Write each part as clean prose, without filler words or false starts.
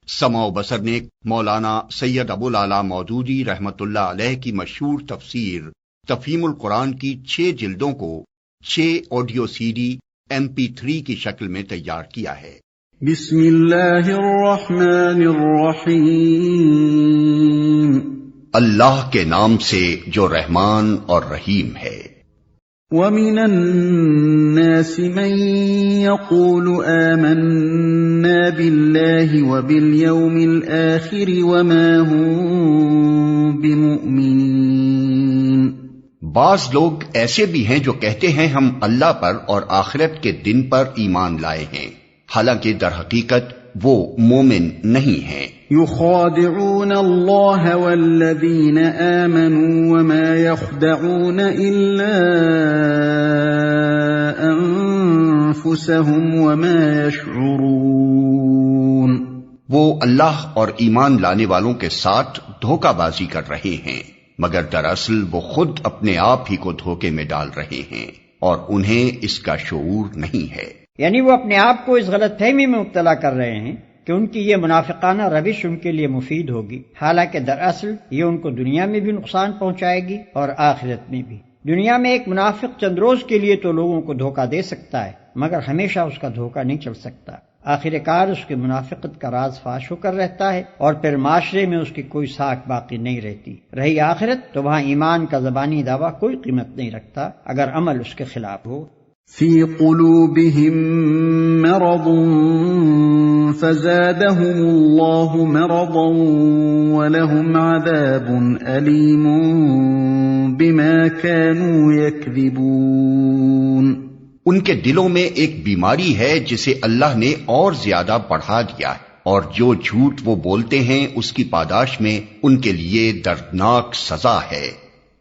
سمع و بصر نے مولانا سید ابوالعلا مودودی رحمت اللہ علیہ کی مشہور تفسیر تفہیم القرآن کی 6 جلدوں کو 6 آڈیو سی ڈی MP3 کی شکل میں تیار کیا ہے۔ بسم اللہ الرحمن الرحیم، اللہ کے نام سے جو رحمان اور رحیم ہے۔ وَمِنَ النَّاسِ مَن يَقُولُ آمَنَّا بِاللَّهِ وَبِالْيَوْمِ الْآخِرِ وَمَا هُم بِمُؤْمِنِينَ۔ بعض لوگ ایسے بھی ہیں جو کہتے ہیں ہم اللہ پر اور آخرت کے دن پر ایمان لائے ہیں، حالانکہ در حقیقت وہ مومن نہیں ہیں۔ يخادعون الله والذين آمنوا وما يخدعون إلا أنفسهم وما يشعرون۔ وہ اللہ اور ایمان لانے والوں کے ساتھ دھوکہ بازی کر رہے ہیں، مگر دراصل وہ خود اپنے آپ ہی کو دھوکے میں ڈال رہے ہیں اور انہیں اس کا شعور نہیں ہے۔ یعنی وہ اپنے آپ کو اس غلط فہمی میں مبتلا کر رہے ہیں کہ ان کی یہ منافقانہ روش ان کے لیے مفید ہوگی، حالانکہ دراصل یہ ان کو دنیا میں بھی نقصان پہنچائے گی اور آخرت میں بھی۔ دنیا میں ایک منافق چند روز کے لیے تو لوگوں کو دھوکہ دے سکتا ہے، مگر ہمیشہ اس کا دھوکہ نہیں چل سکتا۔ آخر کار اس کی منافقت کا راز فاش ہو کر رہتا ہے اور پھر معاشرے میں اس کی کوئی ساکھ باقی نہیں رہتی۔ رہی آخرت تو وہاں ایمان کا زبانی دعویٰ کوئی قیمت نہیں رکھتا اگر عمل اس کے خلاف ہو۔ فی قلوبہم مرض فزادهم اللہ مرضا ولہم عذاب علیم بما كانوا یکذبون۔ ان کے دلوں میں ایک بیماری ہے جسے اللہ نے اور زیادہ بڑھا دیا ہے، اور جو جھوٹ وہ بولتے ہیں اس کی پاداش میں ان کے لیے دردناک سزا ہے۔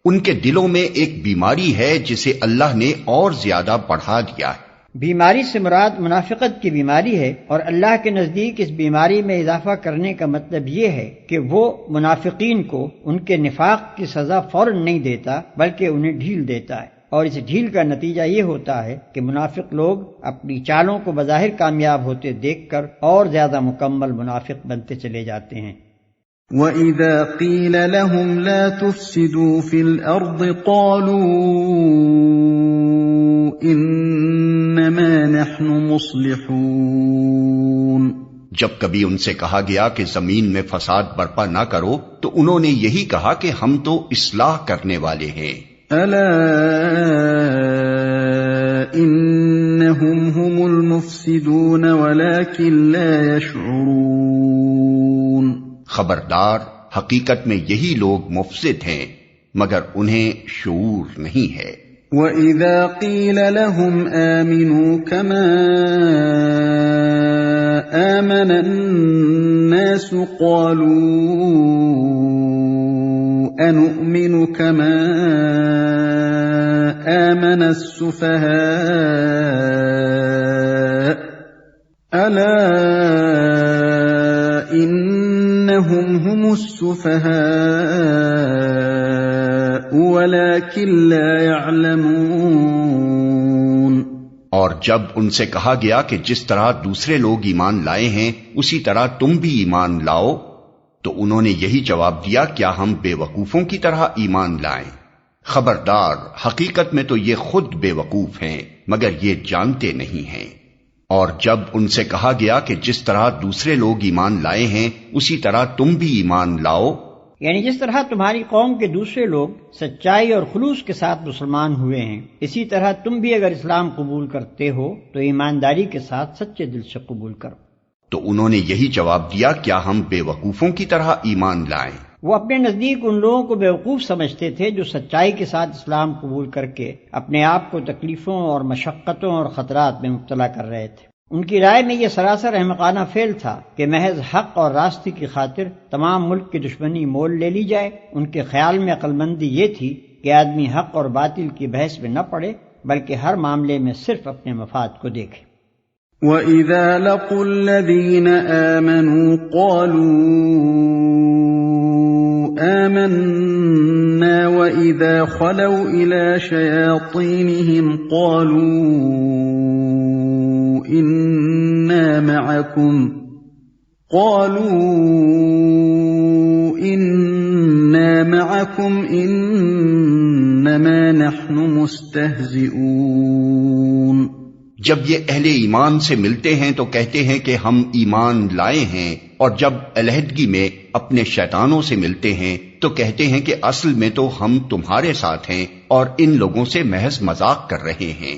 ان کے دلوں میں ایک بیماری ہے جسے اللہ نے اور زیادہ بڑھا دیا ہے۔ بیماری سے مراد منافقت کی بیماری ہے، اور اللہ کے نزدیک اس بیماری میں اضافہ کرنے کا مطلب یہ ہے کہ وہ منافقین کو ان کے نفاق کی سزا فوراً نہیں دیتا بلکہ انہیں ڈھیل دیتا ہے، اور اس ڈھیل کا نتیجہ یہ ہوتا ہے کہ منافق لوگ اپنی چالوں کو بظاہر کامیاب ہوتے دیکھ کر اور زیادہ مکمل منافق بنتے چلے جاتے ہیں۔ وَإِذَا قِيلَ لَهُمْ لَا تُفْسِدُوا فِي الْأَرْضِ قَالُوا إِنَّمَا نَحْنُ مُصْلِحُونَ۔ جب کبھی ان سے کہا گیا کہ زمین میں فساد برپا نہ کرو تو انہوں نے یہی کہا کہ ہم تو اصلاح کرنے والے ہیں۔ أَلَا إِنَّهُمْ هُمُ الْمُفْسِدُونَ وَلَكِنْ لَا يَشْعُرُونَ۔ خبردار، حقیقت میں یہی لوگ مفسد ہیں مگر انہیں شعور نہیں ہے۔ وَإِذَا قِيلَ لَهُمْ آمِنُوا كَمَا آمَنَ النَّاسُ قَالُوا أَنُؤْمِنُ كَمَا آمَنَ السُّفَهَاءُ أَلَا إِنَّهُمْ هُمُ السُّفَهَاءُ وَلَكِنْ لَا يَعْلَمُونَ۔ اور جب ان سے کہا گیا کہ جس طرح دوسرے لوگ ایمان لائے ہیں اسی طرح تم بھی ایمان لاؤ تو انہوں نے یہی جواب دیا کیا ہم بے وقوفوں کی طرح ایمان لائیں؟ خبردار، حقیقت میں تو یہ خود بے وقوف ہیں مگر یہ جانتے نہیں ہیں۔ اور جب ان سے کہا گیا کہ جس طرح دوسرے لوگ ایمان لائے ہیں اسی طرح تم بھی ایمان لاؤ، یعنی جس طرح تمہاری قوم کے دوسرے لوگ سچائی اور خلوص کے ساتھ مسلمان ہوئے ہیں اسی طرح تم بھی اگر اسلام قبول کرتے ہو تو ایمانداری کے ساتھ سچے دل سے قبول کرو۔ تو انہوں نے یہی جواب دیا کیا ہم بے وقوفوں کی طرح ایمان لائیں؟ وہ اپنے نزدیک ان لوگوں کو بیوقوف سمجھتے تھے جو سچائی کے ساتھ اسلام قبول کر کے اپنے آپ کو تکلیفوں اور مشقتوں اور خطرات میں مبتلا کر رہے تھے۔ ان کی رائے میں یہ سراسر احمقانہ فعل تھا کہ محض حق اور راستے کی خاطر تمام ملک کی دشمنی مول لے لی جائے۔ ان کے خیال میں عقل مندی یہ تھی کہ آدمی حق اور باطل کی بحث میں نہ پڑے بلکہ ہر معاملے میں صرف اپنے مفاد کو دیکھے۔ وَإِذَا لَقُوا الَّذِينَ آمَنُوا قَالُوا آمَنَّا وَإِذَا خَلَوْا إِلَى شَيَاطِينِهِمْ قَالُوا إِنَّا مَعَكُمْ قالوا إنا معكم إنما نحن مستهزئون۔ جب یہ اہل ایمان سے ملتے ہیں تو کہتے ہیں کہ ہم ایمان لائے ہیں، اور جب علیحدگی میں اپنے شیطانوں سے ملتے ہیں تو کہتے ہیں کہ اصل میں تو ہم تمہارے ساتھ ہیں اور ان لوگوں سے محض مذاق کر رہے ہیں۔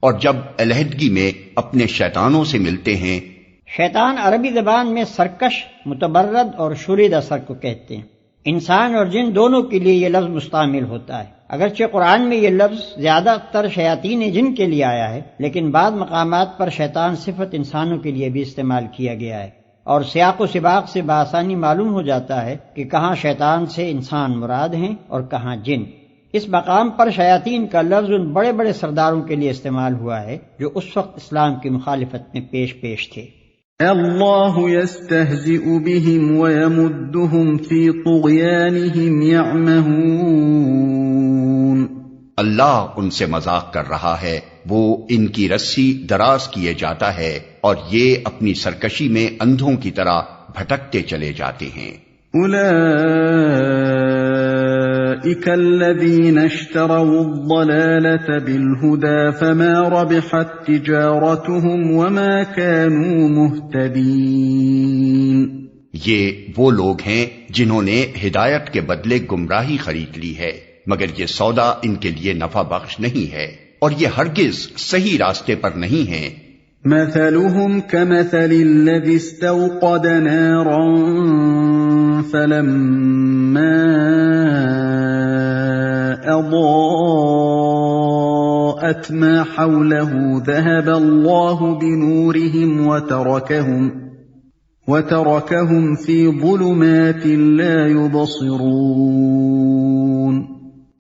اور جب علیحدگی میں اپنے شیطانوں سے ملتے ہیں، شیطان عربی زبان میں سرکش، متبرد اور شوریدہ سر کو کہتے ہیں۔ انسان اور جن دونوں کے لیے یہ لفظ مستعمل ہوتا ہے۔ اگرچہ قرآن میں یہ لفظ زیادہ تر شیاطین جن کے لیے آیا ہے، لیکن بعض مقامات پر شیطان صفت انسانوں کے لیے بھی استعمال کیا گیا ہے، اور سیاق و سباق سے بآسانی معلوم ہو جاتا ہے کہ کہاں شیطان سے انسان مراد ہیں اور کہاں جن۔ اس مقام پر شیاطین کا لفظ ان بڑے بڑے سرداروں کے لیے استعمال ہوا ہے جو اس وقت اسلام کی مخالفت میں پیش تھے۔ اللہ یستہزئ بہم ویمدہم فی طغیانہم یعمہون۔ اللہ ان سے مذاق کر رہا ہے، وہ ان کی رسی دراز کیے جاتا ہے اور یہ اپنی سرکشی میں اندھوں کی طرح بھٹکتے چلے جاتے ہیں۔ اولئک الذین اشتروا الضلالۃ بالہدی فما ربحت تجارتہم وما كانوا مہتدین۔ یہ وہ لوگ ہیں جنہوں نے ہدایت کے بدلے گمراہی خرید لی ہے، مگر یہ سودا ان کے لیے نفع بخش نہیں ہے اور یہ ہرگز صحیح راستے پر نہیں ہیں۔ مثلهم كمثل الذي استوقد نارا فلما أضاءت ما حوله ذهب الله بنورهم وتركهم في ظلمات لا يبصرون۔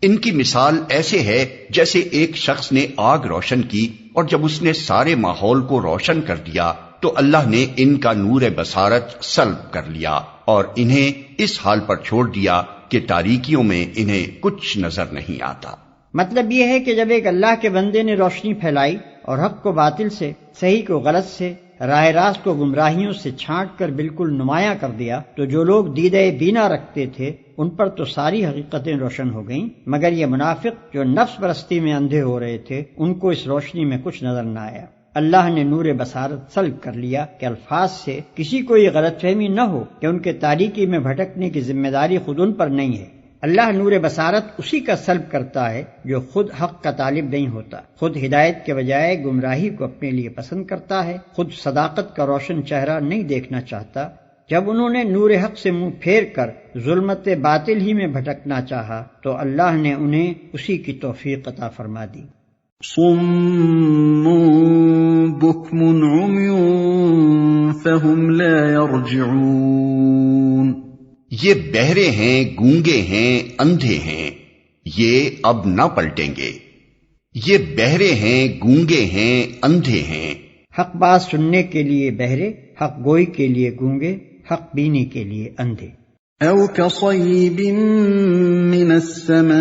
ان کی مثال ایسے ہے جیسے ایک شخص نے آگ روشن کی، اور جب اس نے سارے ماحول کو روشن کر دیا تو اللہ نے ان کا نور بصارت سلب کر لیا اور انہیں اس حال پر چھوڑ دیا کہ تاریکیوں میں انہیں کچھ نظر نہیں آتا۔ مطلب یہ ہے کہ جب ایک اللہ کے بندے نے روشنی پھیلائی اور حق کو باطل سے، صحیح کو غلط سے، راہ راست کو گمراہیوں سے چھانٹ کر بالکل نمایاں کر دیا، تو جو لوگ دیدہ بینا رکھتے تھے ان پر تو ساری حقیقتیں روشن ہو گئیں، مگر یہ منافق جو نفس پرستی میں اندھے ہو رہے تھے ان کو اس روشنی میں کچھ نظر نہ آیا۔ اللہ نے نور بصارت سلب کر لیا کہ الفاظ سے کسی کو یہ غلط فہمی نہ ہو کہ ان کے تاریکی میں بھٹکنے کی ذمہ داری خود ان پر نہیں ہے۔ اللہ نور بصارت اسی کا سلب کرتا ہے جو خود حق کا طالب نہیں ہوتا، خود ہدایت کے بجائے گمراہی کو اپنے لیے پسند کرتا ہے، خود صداقت کا روشن چہرہ نہیں دیکھنا چاہتا۔ جب انہوں نے نور حق سے منہ پھیر کر ظلمت باطل ہی میں بھٹکنا چاہا تو اللہ نے انہیں اسی کی توفیق عطا فرما دی۔ صم بکم عمی فہم لا یرجعون۔ یہ بہرے ہیں، گونگے ہیں، اندھے ہیں، یہ اب نہ پلٹیں گے۔ یہ بہرے ہیں، گونگے ہیں، اندھے ہیں۔ حق بات سننے کے لیے بہرے، حق گوئی کے لیے گونگے، حق بینی کے لیے اندھے۔ او کصیب من السماء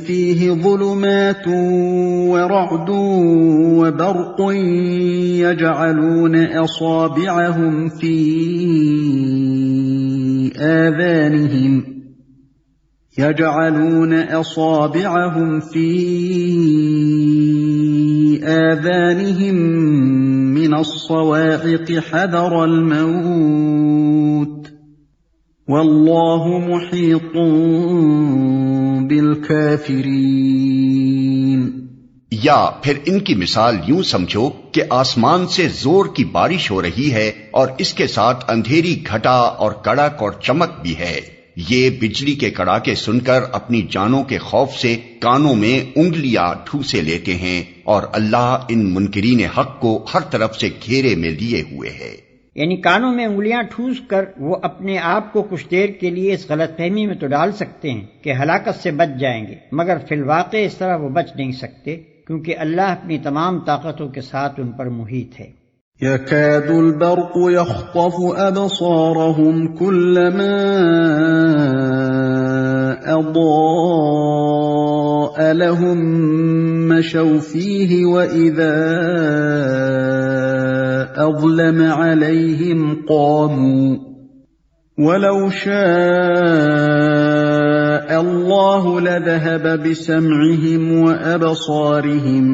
فیہ ظلمات ورعد وبرق یجعلون اصابعهم في آذانهم من الصواعق حذر الموت واللہ محیط بالکافرین۔ یا پھر ان کی مثال یوں سمجھو کہ آسمان سے زور کی بارش ہو رہی ہے اور اس کے ساتھ اندھیری گھٹا اور کڑک اور چمک بھی ہے، یہ بجلی کے کڑاکے سن کر اپنی جانوں کے خوف سے کانوں میں انگلیاں ٹھوسے لیتے ہیں، اور اللہ ان منکرین حق کو ہر طرف سے گھیرے میں لیے ہوئے ہے۔ یعنی کانوں میں انگلیاں ٹھوس کر وہ اپنے آپ کو کچھ دیر کے لیے اس غلط فہمی میں تو ڈال سکتے ہیں کہ ہلاکت سے بچ جائیں گے، مگر فی الواقع اس طرح وہ بچ نہیں سکتے، کیونکہ اللہ اپنی تمام طاقتوں کے ساتھ ان پر محیط ہے۔ يكاد البرق يخطف أبصارهم كلما أضاء لهم مشوا فيه وإذا أظلم عليهم قاموا ولو شاء الله لذهب بسمعهم وأبصارهم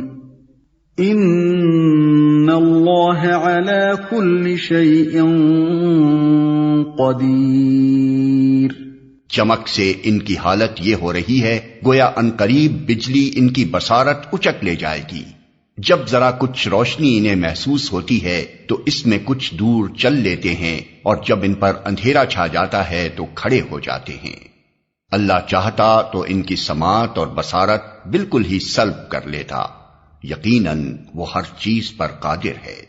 إن الله على كل شيء قدير۔ چمک سے ان کی حالت یہ ہو رہی ہے گویا عنقریب بجلی ان کی بصارت اچک لے جائے گی۔ جب ذرا کچھ روشنی انہیں محسوس ہوتی ہے تو اس میں کچھ دور چل لیتے ہیں، اور جب ان پر اندھیرا چھا جاتا ہے تو کھڑے ہو جاتے ہیں۔ اللہ چاہتا تو ان کی سماعت اور بصارت بالکل ہی سلب کر لیتا، یقیناً وہ ہر چیز پر قادر ہے۔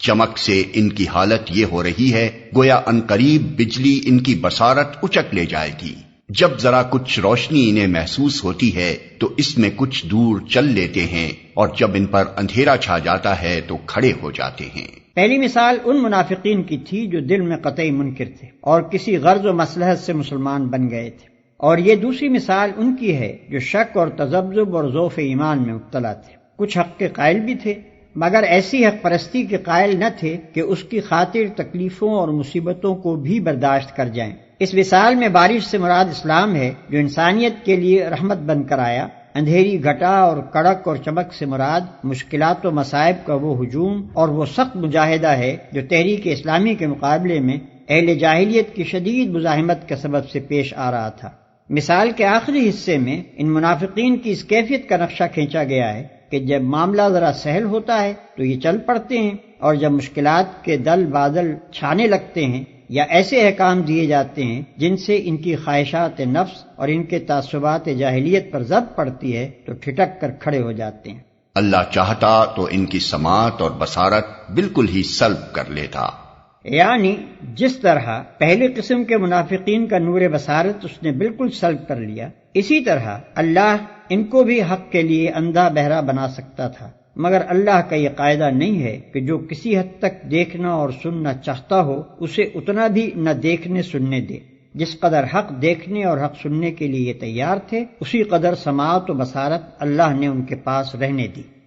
چمک سے ان کی حالت یہ ہو رہی ہے گویا عنقریب بجلی ان کی بصارت اچک لے جائے گی۔ جب ذرا کچھ روشنی انہیں محسوس ہوتی ہے تو اس میں کچھ دور چل لیتے ہیں، اور جب ان پر اندھیرا چھا جاتا ہے تو کھڑے ہو جاتے ہیں۔ پہلی مثال ان منافقین کی تھی جو دل میں قطعی منکر تھے اور کسی غرض و مصلحت سے مسلمان بن گئے تھے، اور یہ دوسری مثال ان کی ہے جو شک اور تذبذب اور ضعف ایمان میں مبتلا تھے۔ کچھ حق کے قائل بھی تھے مگر ایسی حق پرستی کے قائل نہ تھے کہ اس کی خاطر تکلیفوں اور مصیبتوں کو بھی برداشت کر جائیں۔ اس مثال میں بارش سے مراد اسلام ہے جو انسانیت کے لیے رحمت بن کر آیا، اندھیری گھٹا اور کڑک اور چمک سے مراد مشکلات و مصائب کا وہ ہجوم اور وہ سخت مجاہدہ ہے جو تحریک اسلامی کے مقابلے میں اہل جاہلیت کی شدید مزاحمت کے سبب سے پیش آ رہا تھا۔ مثال کے آخری حصے میں ان منافقین کی اس کیفیت کا نقشہ کھینچا گیا ہے کہ جب معاملہ ذرا سہل ہوتا ہے تو یہ چل پڑتے ہیں، اور جب مشکلات کے دل بادل چھانے لگتے ہیں یا ایسے احکام دیے جاتے ہیں جن سے ان کی خواہشات نفس اور ان کے تعصبات جاہلیت پر ضرب پڑتی ہے تو ٹھٹک کر کھڑے ہو جاتے ہیں۔ اللہ چاہتا تو ان کی سماعت اور بصارت بالکل ہی سلب کر لیتا۔ یعنی جس طرح پہلی قسم کے منافقین کا نور بصارت اس نے بالکل سلب کر لیا، اسی طرح اللہ ان کو بھی حق کے لیے اندھا بہرا بنا سکتا تھا، مگر اللہ کا یہ قاعدہ نہیں ہے کہ جو کسی حد تک دیکھنا اور سننا چاہتا ہو اسے اتنا بھی نہ دیکھنے سننے دے۔ جس قدر حق دیکھنے اور حق سننے کے لیے یہ تیار تھے، اسی قدر سماعت و بصارت اللہ نے ان کے پاس رہنے دی۔